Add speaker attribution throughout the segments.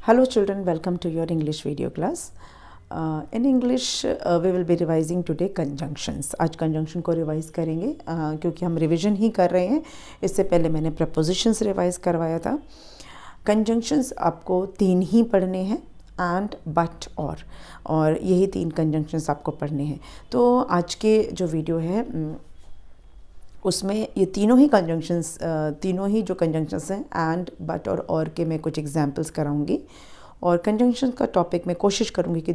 Speaker 1: Hello children, welcome to your English video class. In English we will be revising today conjunctions. आज conjunction को revise करेंगे क्योंकि हम revision ही कर रहे हैं. इससे पहले मैंने prepositions रिवाइज करवाया था. Conjunctions आपको 3 ही पढ़ने हैं, and, but, और यही 3 conjunctions आपको पढ़ने हैं. तो आज के जो वीडियो है उसमें ये तीनों ही जो कंजंक्शंस हैं एंड बट और के मैं कुछ एग्जांपल्स कराऊंगी. और कंजंक्शन का टॉपिक मैं कोशिश करूंगी कि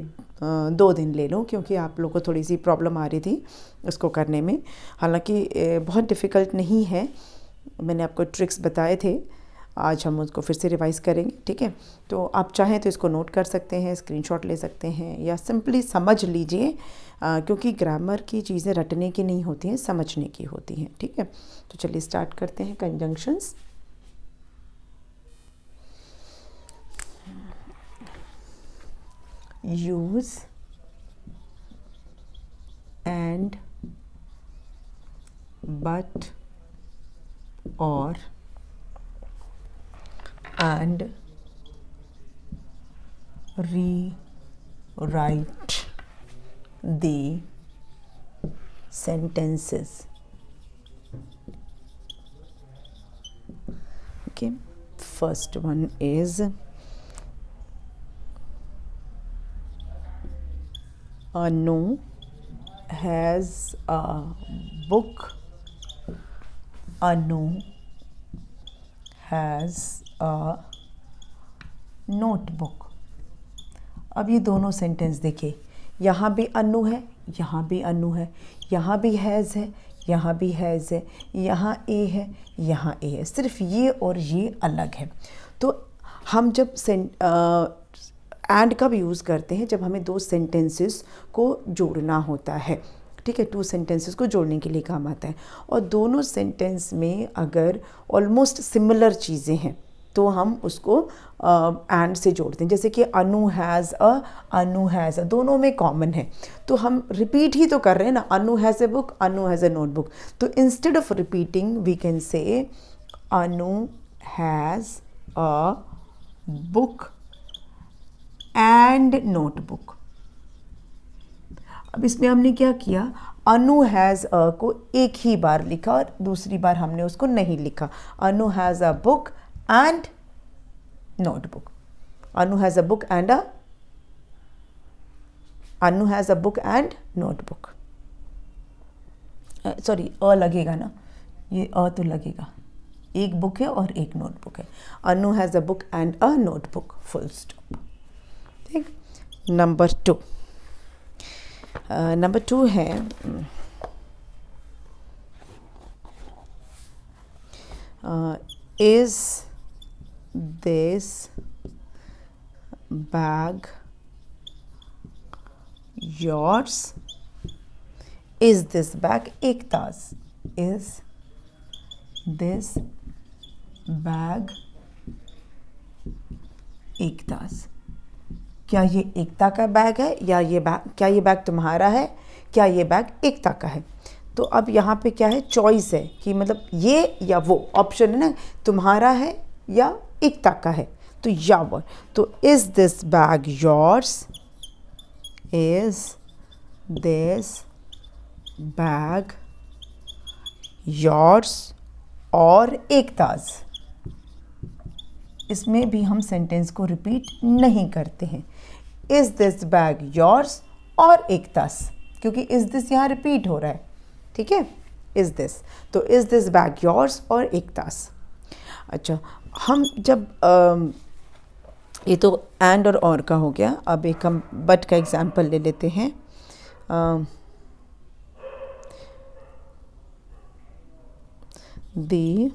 Speaker 1: 2 दिन ले लूं क्योंकि आप लोगों को थोड़ी सी प्रॉब्लम आ रही थी इसको करने में. हालांकि बहुत डिफ़िकल्ट नहीं है, मैंने आपको ट्रिक्स बताए थे. आज हम उसको फिर से रिवाइज़ करेंगे, ठीक है. तो आप चाहें तो इसको नोट कर सकते हैं, स्क्रीनशॉट ले सकते हैं या सिंपली समझ लीजिए क्योंकि ग्रामर की चीज़ें रटने की नहीं होती हैं, समझने की होती हैं, ठीक है. तो चलिए स्टार्ट करते हैं कंजंक्शंस. यूज़ एंड बट और and rewrite the sentences. Okay, first one is Anu has a book. Anu has a notebook. अब ये दोनों सेंटेंस देखिए, यहाँ भी अनु है, यहाँ भी अनु है, यहाँ भी हैज़ है, यहाँ भी हैज़ है, यहाँ ए है, यहाँ ए है. सिर्फ ये और ये अलग है. तो हम जब एंड का भी यूज़ करते हैं जब हमें 2 सेंटेंसेस को जोड़ना होता है, ठीक है. 2 सेंटेंसेस को जोड़ने के लिए काम आता है. और दोनों सेंटेंस में अगर ऑलमोस्ट सिमिलर चीज़ें हैं तो हम उसको एंड से जोड़ते हैं. जैसे कि अनु हैज़ अ, दोनों में कॉमन है तो हम रिपीट ही तो कर रहे हैं ना. Anu has a book, Anu has a notebook. तो instead of repeating we can say Anu has a book and notebook. अब इसमें हमने क्या किया, अनु हैज़ अ को एक ही बार लिखा और दूसरी बार हमने उसको नहीं लिखा. Anu has a book and notebook. Anu has a book and notebook. Sorry, a लगेगा ना, ये अ तो लगेगा. एक बुक है और एक नोटबुक है. Anu has a book and a notebook, full stop. ठीक. नंबर 2 है is this bag yours. Is this bag Ekta's. Is this bag Ekta's. क्या ये एकता का बैग है या क्या ये बैग तुम्हारा है, क्या ये बैग एकता का है. तो अब यहाँ पे क्या है, चॉइस है कि मतलब ये या वो. ऑप्शन है ना, तुम्हारा है या एकता का है. तो या वो. तो is this bag yours, is this bag yours और एकताज. इसमें भी हम सेंटेंस को रिपीट नहीं करते हैं. इज दिस बैग योर्स और एकताज, क्योंकि इज दिस यहाँ रिपीट हो रहा है, ठीक है. इज दिस, तो इज दिस बैग योर्स और एकताज. अच्छा, हम जब ये तो एंड और का हो गया. अब एक हम बट का एग्जाम्पल ले लेते हैं. The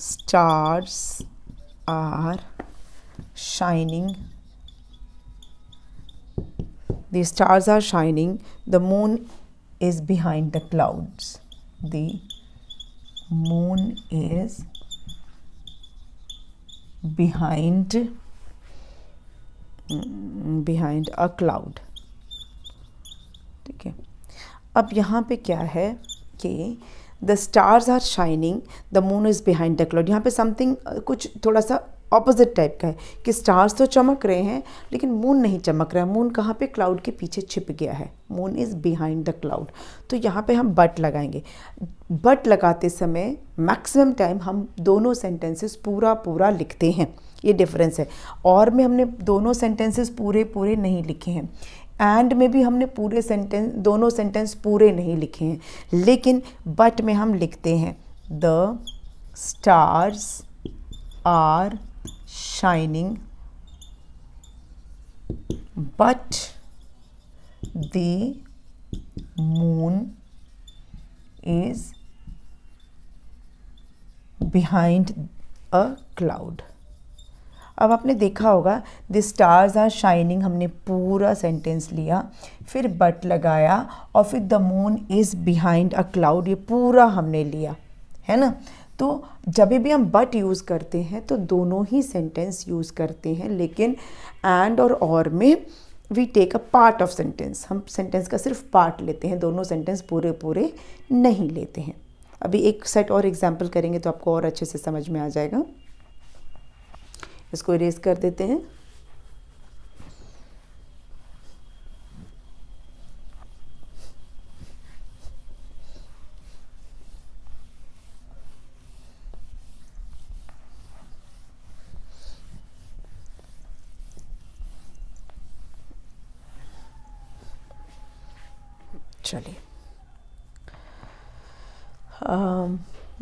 Speaker 1: stars are shining. The stars are shining. The moon is behind the clouds. The moon is behind a cloud. ठीक है. अब यहाँ पे क्या है कि the stars are shining, the moon is behind the cloud. यहाँ पे समथिंग कुछ थोड़ा सा ऑपोजिट टाइप का है कि स्टार्स तो चमक रहे हैं लेकिन मून नहीं चमक रहा है। मून कहाँ पे? क्लाउड के पीछे छिप गया है। Moon is behind the cloud. तो यहाँ पे हम बट लगाएंगे। बट लगाते समय मैक्सिमम टाइम हम दोनों सेंटेंसेस पूरा लिखते हैं, ये डिफरेंस है। और में हमने दोनों सेंटेंसेस पूरे नहीं लिखे हैं, एंड में भी हमने दोनों सेंटेंस पूरे नहीं लिखे हैं, लेकिन बट में हम लिखते हैं the stars are shining but the moon is behind a cloud। अब आपने देखा होगा द स्टार्स आर शाइनिंग, हमने पूरा सेंटेंस लिया, फिर बट लगाया और फिर the moon is behind a cloud, ये पूरा हमने लिया है ना। तो जब भी हम बट यूज़ करते हैं तो दोनों ही सेंटेंस यूज़ करते हैं, लेकिन एंड और में we take a part of sentence, हम सेंटेंस का सिर्फ पार्ट लेते हैं, दोनों सेंटेंस पूरे नहीं लेते हैं। अभी एक सेट और एग्जाम्पल करेंगे तो आपको और अच्छे से समझ में आ जाएगा। इसको इरेज कर देते हैं। चलिए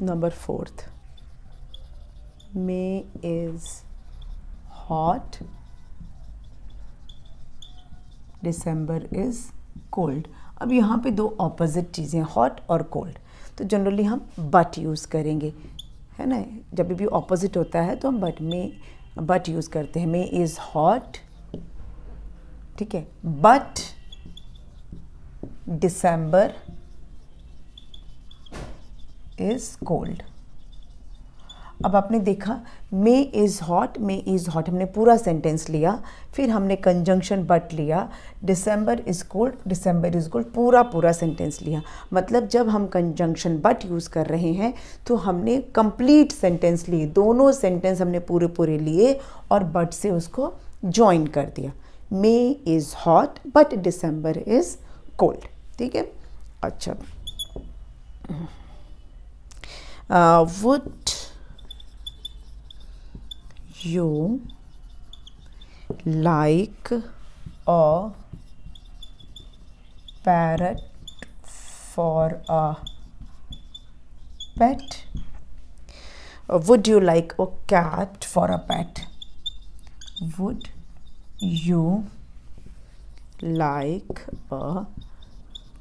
Speaker 1: number 4, may is hot, December is cold. अब यहाँ पे दो ऑपोजिट चीज़ें, हॉट और कोल्ड, तो जनरली हम बट यूज़ करेंगे, है ना। जब भी ऑपोजिट होता है तो हम बट यूज़ करते हैं। मे इज़ हॉट, ठीक है, बट दिसंबर इज़ कोल्ड। अब आपने देखा मे इज़ हॉट हमने पूरा सेंटेंस लिया, फिर हमने कंजंक्शन बट लिया, दिसंबर इज़ कोल्ड पूरा सेंटेंस लिया। मतलब जब हम कंजंक्शन बट यूज़ कर रहे हैं तो हमने कंप्लीट सेंटेंस लिए, दोनों सेंटेंस हमने पूरे लिए और बट से उसको जॉइन कर दिया। May is hot but December is cold, ठीक है। अच्छा, would you like a parrot for a pet? Would you like a cat for a pet? Would you like a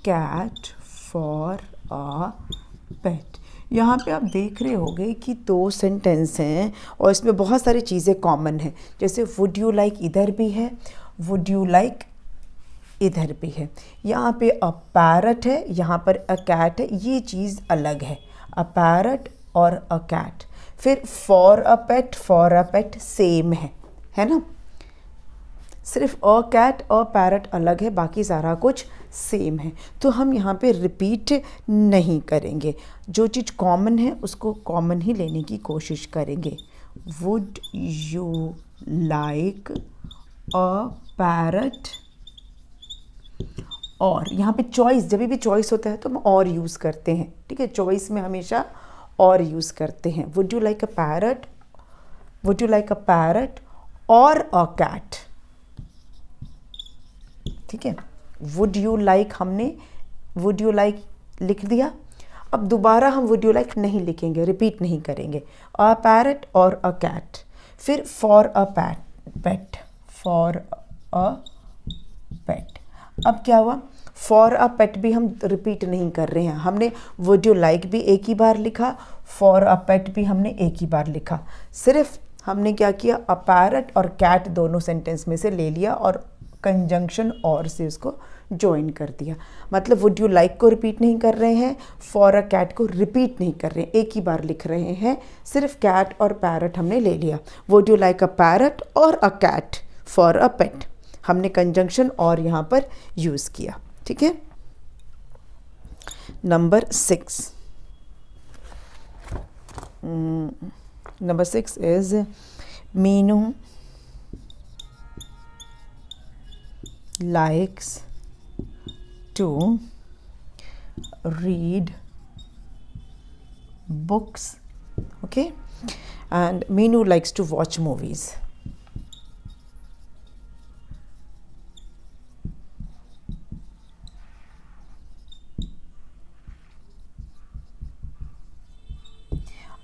Speaker 1: cat for a pet? यहाँ पे आप देख रहे होंगे कि दो सेंटेंस हैं और इसमें बहुत सारी चीज़ें कॉमन हैं। जैसे वुड यू लाइक इधर भी है, वुड यू लाइक इधर भी है। यहाँ पे अ पैरट है, यहाँ पर अ कैट है, ये चीज़ अलग है, अ पैरट और अ कैट। फिर फॉर अ पेट सेम है ना। सिर्फ अ कैट अ पैरट अलग है, बाकी सारा कुछ सेम है। तो हम यहाँ पे रिपीट नहीं करेंगे, जो चीज़ कॉमन है उसको कॉमन ही लेने की कोशिश करेंगे। Would you like a parrot, और यहाँ पे चॉइस, जब भी चॉइस होता है तो हम और यूज़ करते हैं, ठीक है। चॉइस में हमेशा और यूज़ करते हैं। Would you like a parrot और अ कैट, ठीक है। वुड यू लाइक, हमने वुड यू लाइक लिख दिया। अब दोबारा हम वुड यू लाइक नहीं लिखेंगे, रिपीट नहीं करेंगे। अ पैरट और अ कैट, फिर फॉर अ पेट। अब क्या हुआ, फॉर अ पेट भी हम रिपीट नहीं कर रहे हैं, हमने वुड यू लाइक भी एक ही बार लिखा, फॉर अ पेट भी हमने एक ही बार लिखा। सिर्फ हमने क्या किया, अ पैरट और कैट दोनों सेंटेंस में से ले लिया और कंजंक्शन और से उसको ज्वाइन कर दिया। मतलब वुड यू लाइक को रिपीट नहीं कर रहे हैं, फॉर अ कैट को रिपीट नहीं कर रहे हैं, एक ही बार लिख रहे हैं। सिर्फ कैट और पैरट हमने ले लिया। Would you like a parrot और अ कैट फॉर अ पेट, हमने कंजंक्शन और यहाँ पर यूज़ किया, ठीक है। Number 6 is Meenu likes to read books, okay, and Meenu likes to watch movies.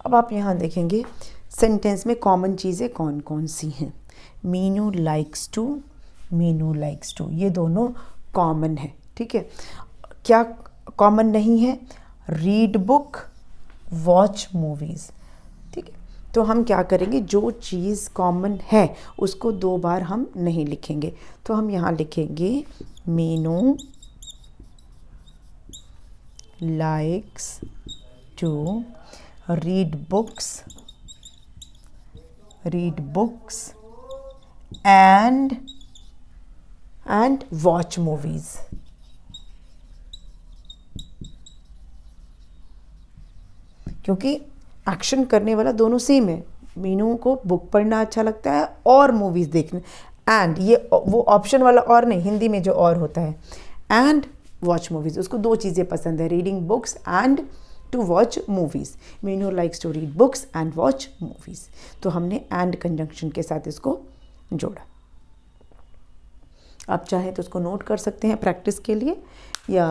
Speaker 1: अब आप यहाँ देखेंगे सेंटेंस में कॉमन चीज़ें कौन कौन सी हैं। Meenu likes to, Meenu likes to, ये दोनों कॉमन है, ठीक है। क्या कॉमन नहीं है? रीड बुक, वॉच मूवीज़, ठीक है। तो हम क्या करेंगे, जो चीज़ कॉमन है उसको दो बार हम नहीं लिखेंगे। तो हम यहाँ लिखेंगे Meenu likes to read books and watch movies. क्योंकि एक्शन करने वाला दोनों सेम है। मीनू को बुक पढ़ना अच्छा लगता है और मूवीज़ देखना, एंड ये वो ऑप्शन वाला और नहीं, हिंदी में जो और होता है, एंड वॉच मूवीज़, उसको दो चीज़ें पसंद है, reading books and to watch movies. Meenu likes to read books and watch movies. तो हमने एंड कंजंक्शन के साथ इसको जोड़ा। आप चाहें तो उसको नोट कर सकते हैं प्रैक्टिस के लिए, या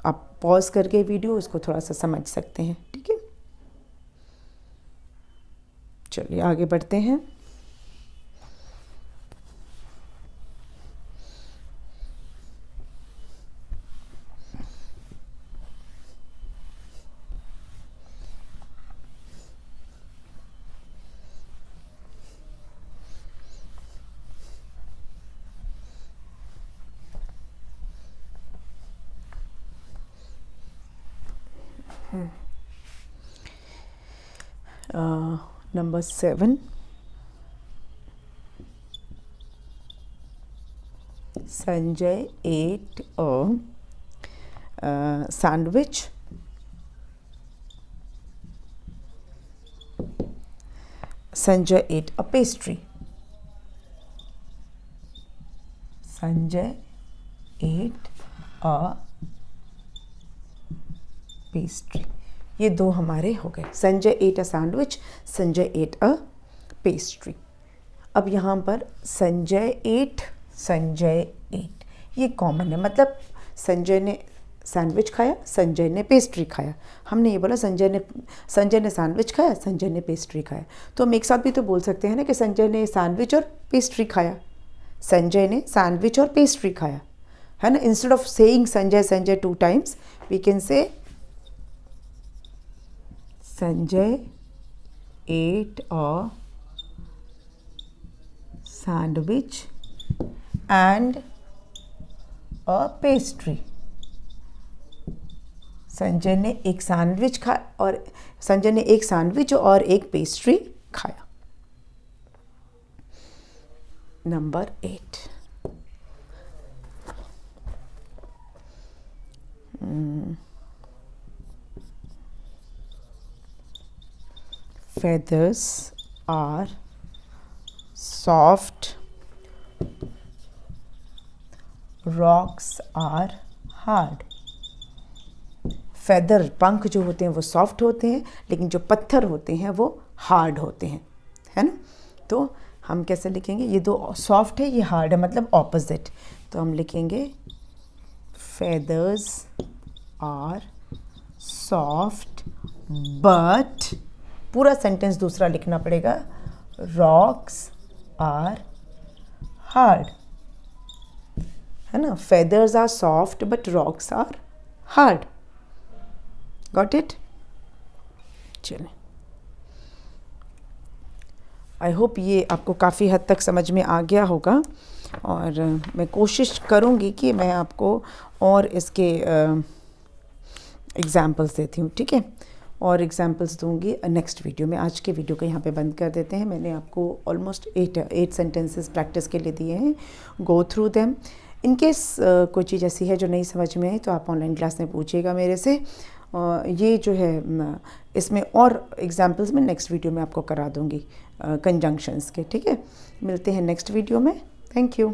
Speaker 1: आप पॉज करके वीडियो उसको थोड़ा सा समझ सकते हैं, ठीक है। चलिए आगे बढ़ते हैं। Number 7, Sanjay ate a sandwich. Sanjay ate a pastry. Sanjay ate a pastry. ये दो हमारे हो गए। Sanjay at a sandwich, Sanjay at a pastry. अब यहाँ पर संजय एट ये कॉमन है, मतलब संजय ने सैंडविच खाया, संजय ने पेस्ट्री खाया। हमने ये बोला संजय ने सैंडविच खाया, संजय ने पेस्ट्री खाया। तो हम एक साथ भी तो बोल सकते हैं ना कि संजय ने सैंडविच और पेस्ट्री खाया, संजय ने सैंडविच और पेस्ट्री खाया, है ना। Instead of saying Sanjay 2 times, we can say Sanjay ate a sandwich and a pastry. Sanjay ने एक सैंडविच खाया और संजय ने एक सैंडविच और एक पेस्ट्री खाया। Number 8, feathers are soft, rocks are hard. feather, पंख जो होते हैं वो सॉफ्ट होते हैं, लेकिन जो पत्थर होते हैं वो हार्ड होते हैं, है ना। तो हम कैसे लिखेंगे, ये दो सॉफ्ट है, ये हार्ड है, मतलब ऑपोजिट। तो हम लिखेंगे feathers are soft but, पूरा सेंटेंस दूसरा लिखना पड़ेगा, रॉक्स आर हार्ड, है ना। Feathers are soft but rocks are hard. Got it? चलिए, आई होप ये आपको काफ़ी हद तक समझ में आ गया होगा, और मैं कोशिश करूँगी कि मैं आपको और इसके एग्ज़ाम्पल्स देती हूँ, ठीक है। और एग्जाम्पल्स दूंगी नेक्स्ट वीडियो में। आज के वीडियो को यहाँ पे बंद कर देते हैं। मैंने आपको ऑलमोस्ट 8 सेंटेंसेस प्रैक्टिस के लिए दिए हैं। Go through them. In case कोई चीज़ ऐसी है जो नहीं समझ में आई तो आप ऑनलाइन क्लास में पूछिएगा मेरे से, ये जो है इसमें और एग्जाम्पल्स मैं नेक्स्ट वीडियो में आपको करा दूँगी कंजंक्शंस के। ठीक है, मिलते हैं नेक्स्ट वीडियो में। Thank you.